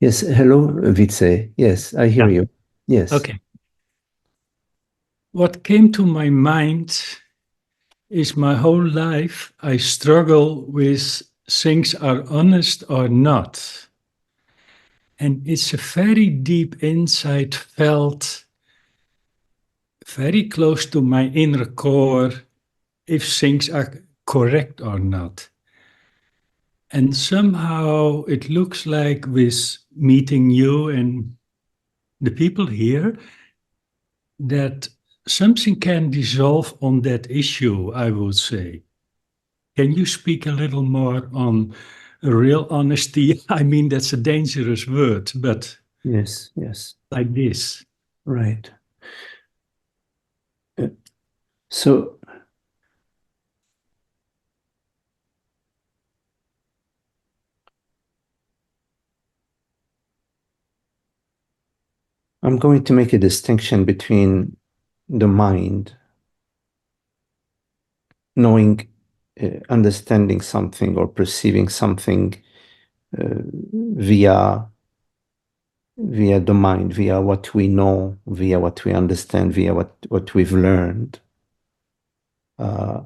Yes, hello, Vitse. Yes, I hear Yeah. you. Yes, Okay. What came to my mind is my whole life I struggle with things are honest or not. And it's a very deep insight felt very close to my inner core if things are correct or not. And somehow it looks like with meeting you and the people here that something can dissolve on that issue, I would say. Can you speak a little more on real honesty? I mean, that's a dangerous word, but yes, yes, like this. right. Uh, So I'm going to make a distinction between the mind, knowing, understanding something or perceiving something via the mind, via what we know, via what we understand, via what we've learned, uh,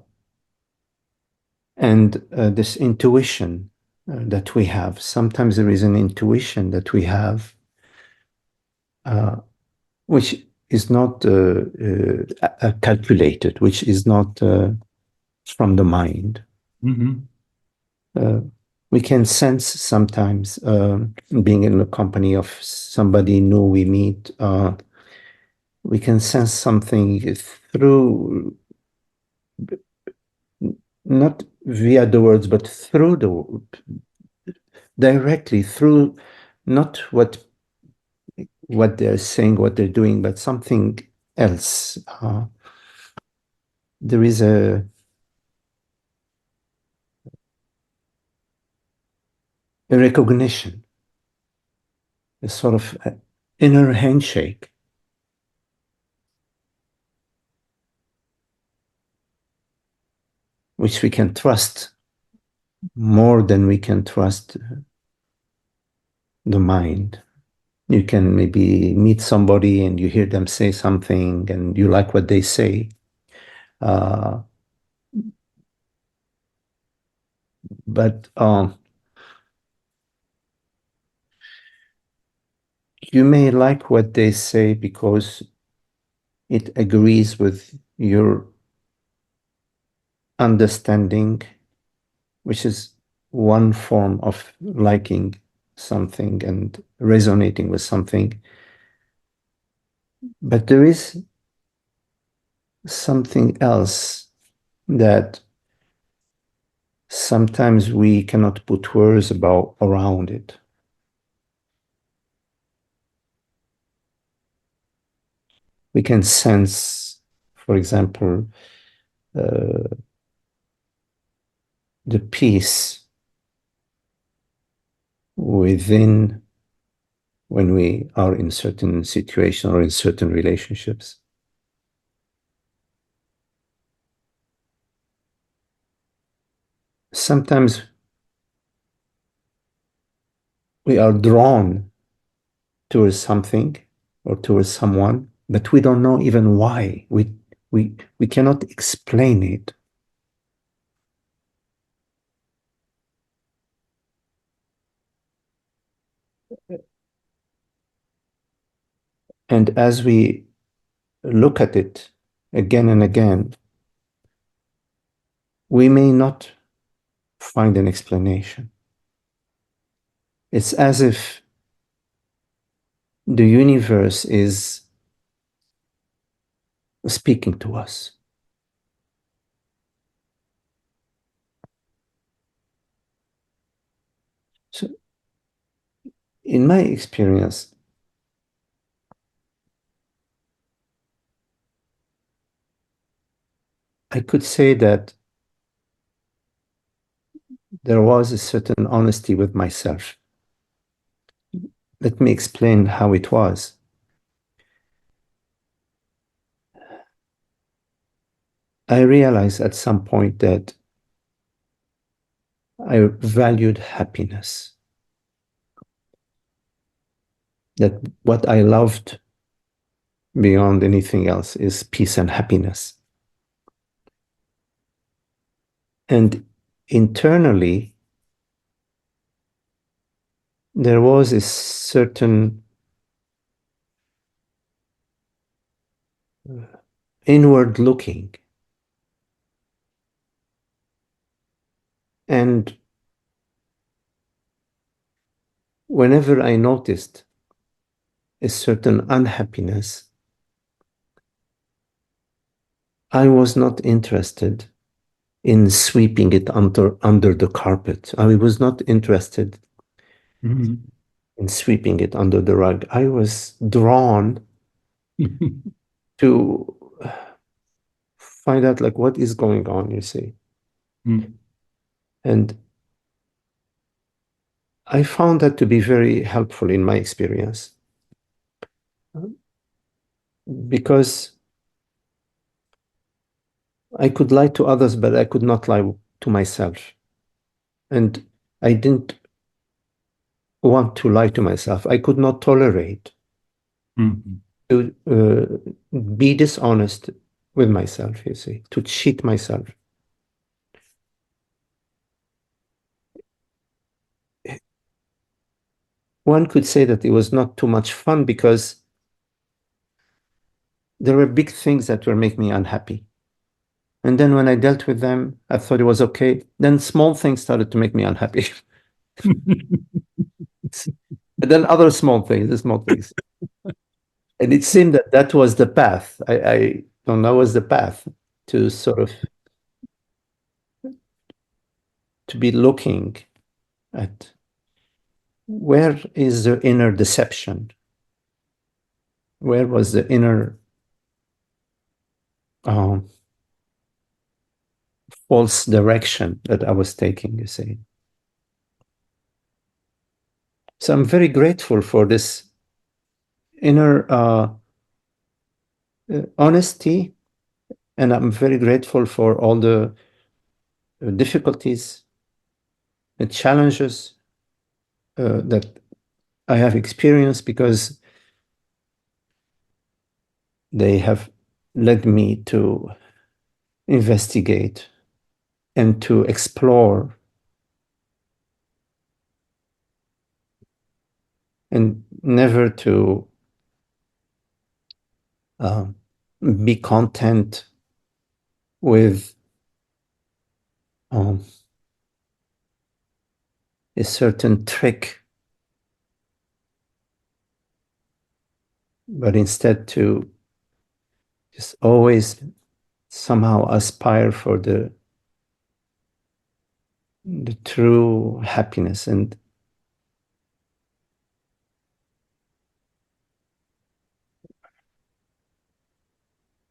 and this intuition that we have. Sometimes there is an intuition that we have. Which is not calculated, which is not from the mind. Mhm. Uh, we can sense sometimes, being in the company of somebody new we meet, we can sense something through, not via the words, but through directly through, not what they're saying, what they're doing, but something else. There is a recognition, a sort of inner handshake, which we can trust more than we can trust the mind. You can maybe meet somebody and you hear them say something and you like what they say. Uh, but you may like what they say because it agrees with your understanding, which is one form of liking something and resonating with something. But there is something else that sometimes we cannot put words about around it. We can sense, for example, uh, the peace within when we are in certain situations or in certain relationships. Sometimes we are drawn towards something or towards someone, but we don't know even why. We cannot explain it. And as we look at it again and again, we may not find an explanation. It's as if the universe is speaking to us. So, in my experience, I could say that there was a certain honesty with myself. Let me explain how it was. I realized at some point that I valued happiness. that what I loved beyond anything else is peace and happiness. And internally, there was a certain inward looking. And whenever I noticed a certain unhappiness, I was not interested in sweeping it under the carpet. I was not interested Mhm. in sweeping it under the rug. I was drawn to find out like what is going on, you see. Mm. And I found that to be very helpful in my experience because I could lie to others, but I could not lie to myself. And I didn't want to lie to myself. I could not tolerate Mhm. to be dishonest with myself, you see, to cheat myself. One could say that it was not too much fun because there were big things that were making me unhappy. And then when I dealt with them, I thought it was okay. Then small things started to make me unhappy. And then other small things, the small things. And it seemed that that was the path. I don't know, was the path to sort of to be looking at where is the inner deception? Where was the inner um, false direction that I was taking, you see? So I'm very grateful for this inner honesty, and I'm very grateful for all the difficulties and challenges that I have experienced because they have led me to investigate and to explore and never to um, be content with um, a certain trick, but instead to just always somehow aspire for the true happiness. And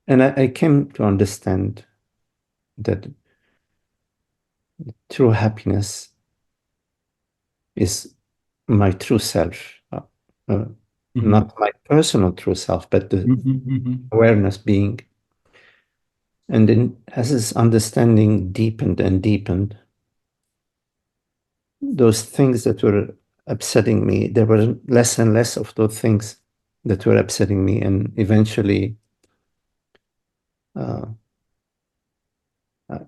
I came to understand that true happiness is my true self, uh, Mhm. not my personal true self, but the Mhm. Mhm. awareness being. And then as this understanding deepened and deepened, those things that were upsetting me, there were less and less of those things that were upsetting me. And eventually, uh, I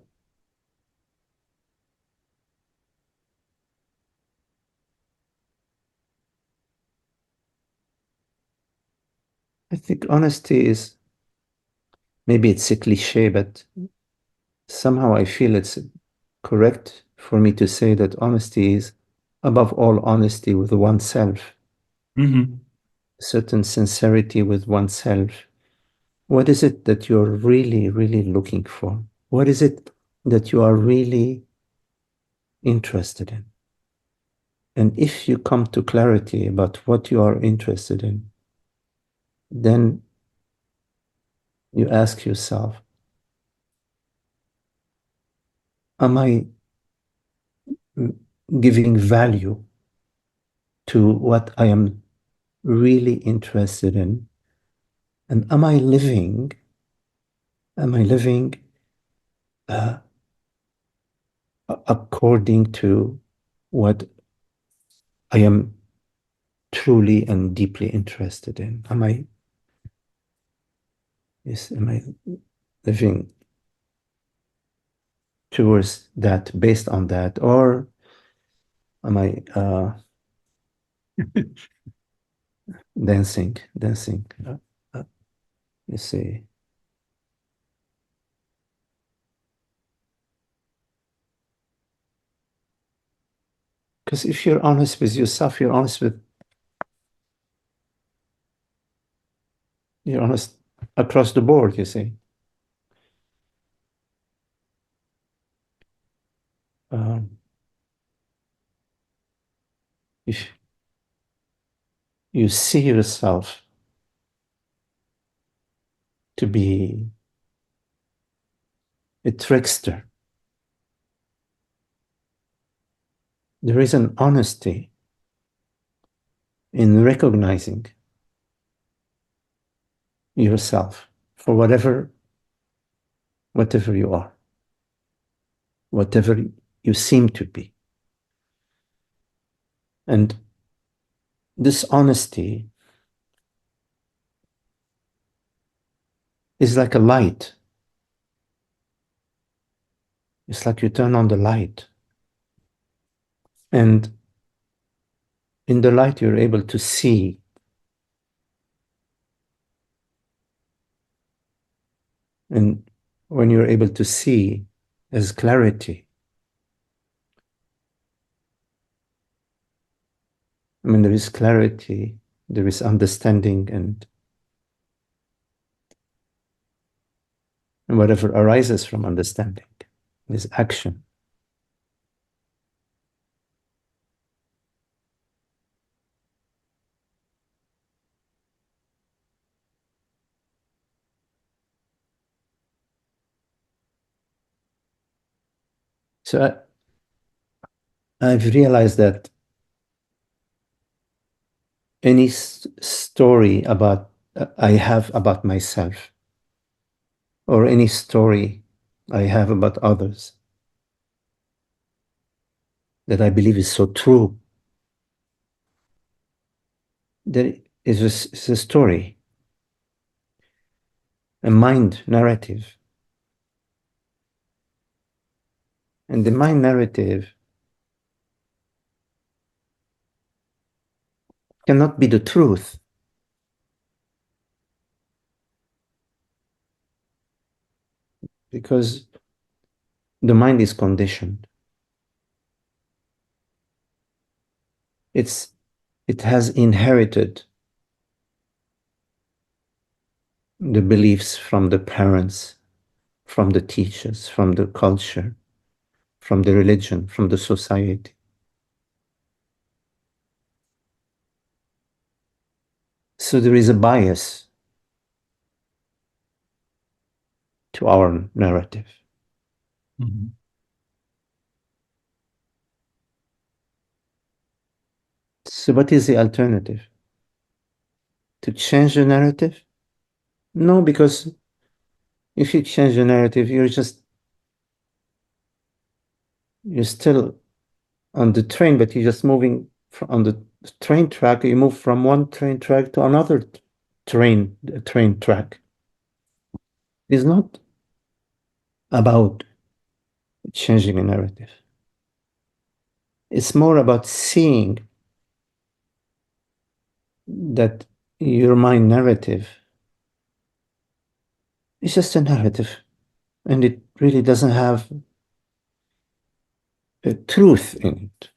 I think honesty is, maybe it's a cliche, but somehow I feel it's correct for me to say that honesty is, above all, honesty with oneself, Mhm. certain sincerity with oneself. What is it that you're really, really looking for? What is it that you are really interested in? And if you come to clarity about what you are interested in, then you ask yourself, am I giving value to what I am really interested in? And am I living uh, according to what I am truly and deeply interested in? Am I living towards that, based on that, or am I dancing? You see, because if you're honest with yourself, you're honest across the board. You see, if you see yourself to be a trickster, there is an honesty in recognizing yourself for whatever you are, whatever you seem to be. And this honesty is like a light. It's like you turn on the light, and in the light you're able to see. And when you're able to see, there's clarity. I mean, there is clarity, there is understanding, and whatever arises from understanding is action. So I've realized that any story I have about myself, or any story I have about others that I believe is so true, there is a story, a mind narrative. And the mind narrative cannot be the truth, because the mind is conditioned. It has inherited the beliefs from the parents, from the teachers, from the culture, from the religion, from the society. So there is a bias to our narrative. Mm-hmm. So what is the alternative? To change the narrative? No, because if you change the narrative, you're still on the train, but you're just moving on the train track. You move from one train track to another train track. It's not about changing a narrative. It's more about seeing that your mind narrative is just a narrative, and it really doesn't have a truth in it.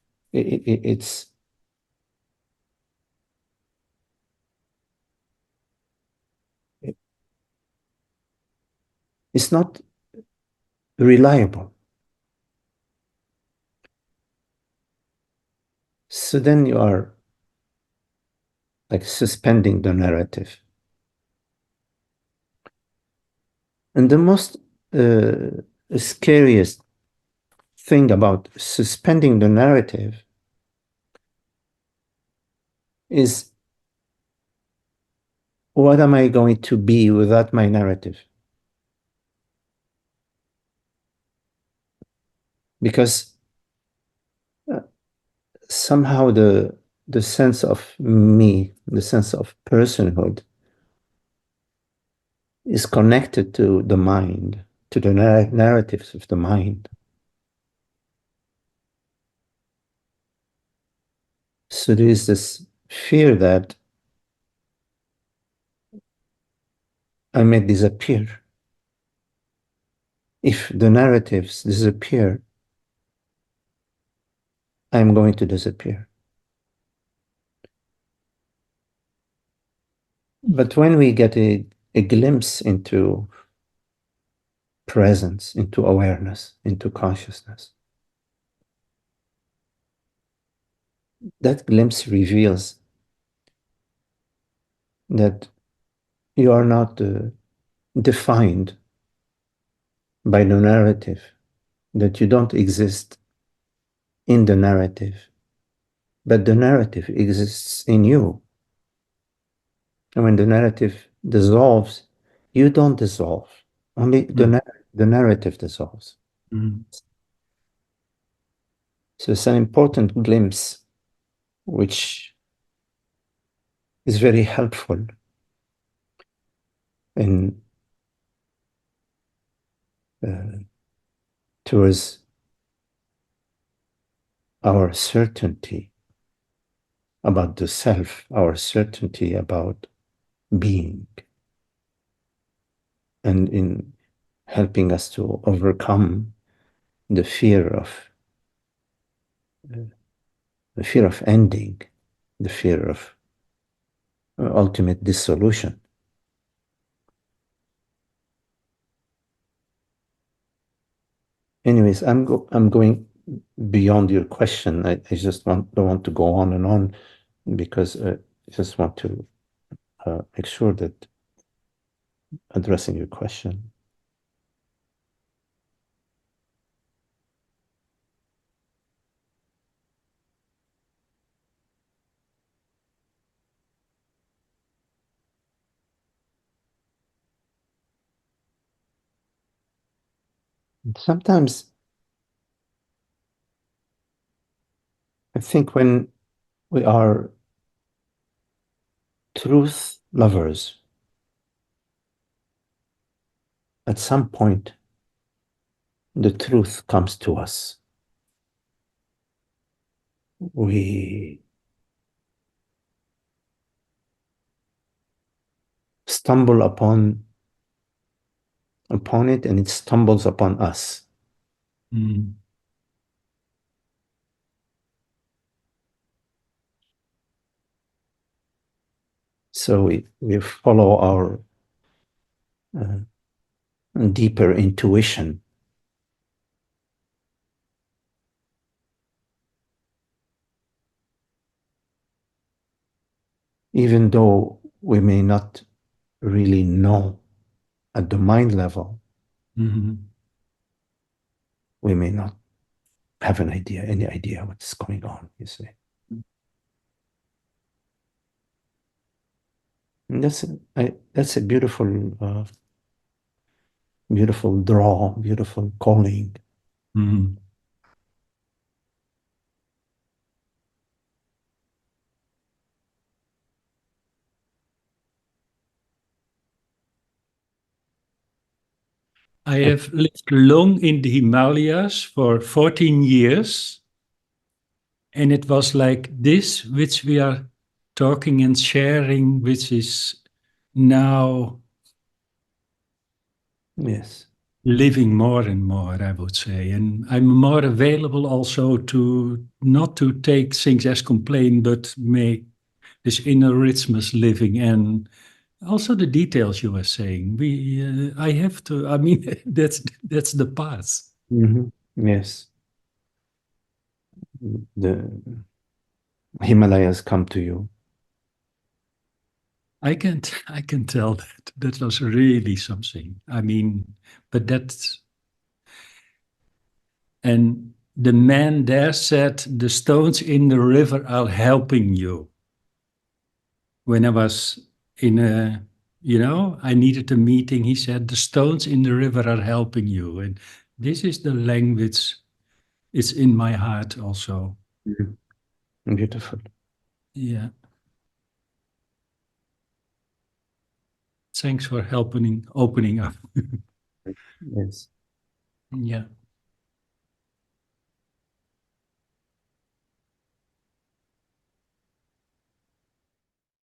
It's not reliable. So then you are like suspending the narrative. And the most scariest thing about suspending the narrative is, what am I going to be without my narrative? Because somehow the sense of me, the sense of personhood, is connected to the mind, to the narratives of the mind. So there is this fear that I may disappear. If the narratives disappear, I'm going to disappear. But when we get a glimpse into presence, into awareness, into consciousness, that glimpse reveals that you are not defined by the narrative, that you don't exist in the narrative, but the narrative exists in you. And when the narrative dissolves, you don't dissolve. Only the narrative dissolves. Mm. So it's an important glimpse, which is very helpful in towards our certainty about the self, our certainty about being, and in helping us to overcome the fear of ending, the fear of ultimate dissolution. Anyways, I'm going beyond your question. I just don't want to go on and on because I just want to make sure that addressing your question. Sometimes I think when we are truth lovers, at some point the truth comes to us. We stumble upon it, and it stumbles upon us. Mm. So we follow our deeper intuition. Even though we may not really know at the mind level, we may not have any idea what's going on, you see. And that's a beautiful, beautiful draw, beautiful calling. I have lived long in the Himalayas for 14 years. And it was like this, which we are talking and sharing, which is now Yes. living more and more, I would say. And I'm more available also to not to take things as complaint, but make this inner richness living. And also the details you were saying. I have to, I mean, that's the path. Mm-hmm. Yes. The Himalayas come to you. I can tell that that was really something. I mean, but that's, and the man there said, the stones in the river are helping you. When I was in I needed a meeting, he said, the stones in the river are helping you. And this is the language, it's in my heart also. Mm-hmm. Beautiful. Yeah. Thanks for helping opening up. Yes. Yeah.